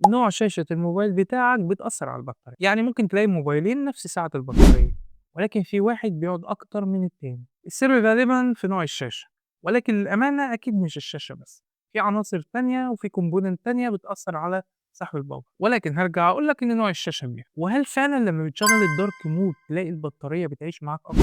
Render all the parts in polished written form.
نوع شاشة الموبايل بتاعك بتأثّر على البطارية، يعني ممكن تلاقي موبايلين نفس سعة البطارية، ولكن في واحد بيقعد أكتر من التاني، السر غالبًا في نوع الشاشة، ولكن للأمانة أكيد مش الشاشة بس، في عناصر تانية وفي component تانية بتأثّر على سحب الباور، ولكن هارجع أقول لك إن نوع الشاشة بيفرق. وهل فعلًا لمّا بتشغّل الdark mode تلاقي البطارية بتعيش معاك أكتر؟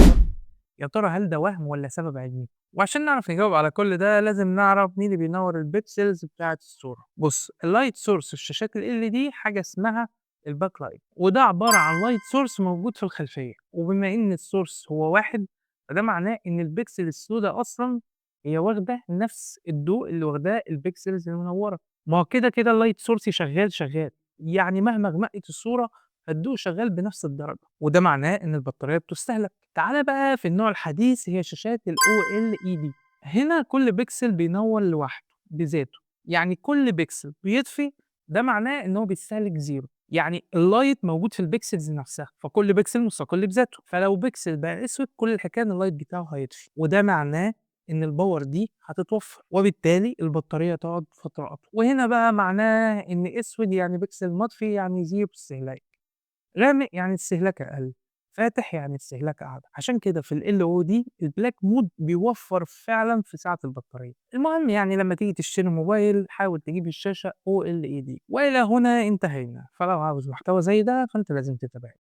يا ترى هل ده وهم والّا سبب علمي؟ وعشان نعرف نجاوب على كل ده لازم نعرف مين اللي بينوّر البيكسلز بتاعة الصورة. بُص الlight source في شاشات الLED حاجة اسمها الbacklight وده عبارة عن light source موجود في الخلفية، وبما إن الsource هو واحد فده معناه إن البيكسل السودا أصلًا هي واخدة نفس الضوء اللي واخداه البيكسلز المنوّرة. ما هو كده الlight source شغال، يعني مهما غمقت الصورة فالضوء شغال بنفس الدرجة، وده معناه إن البطارية بتستهلك. تعالَ بقى في النوع الحديث هي شاشات الOLED، هنا كل بيكسل بينوّر لوحده بذاته، يعني كل بيكسل بيطفي ده معناه إن هو بيستهلك زيرو، يعني الlight موجود في البيكسلز نفسها، فكل بيكسل مستقل بذاته، فلو بيكسل بقى أسود كل الحكاية إن الlight بتاعه هيطفي، وده معناه إن الباور دي هتتوفر، وبالتالي البطارية تقعد فترة أطول، وهنا بقى معناه إن أسود يعني بيكسل مطفي يعني زيرو استهلاك. غامق يعني استهلاك أقل، فاتح يعني استهلاك أعلى، عشان كده في الLOD البلاك مود بيوفّر فعلًا في سعة البطارية. المهم يعني لمّا تيجي تشتري موبايل حاول تجيب الشاشة OLED. وإلى هنا انتهينا، فلو عاوز محتوى زي ده فأنت لازم تتابعني.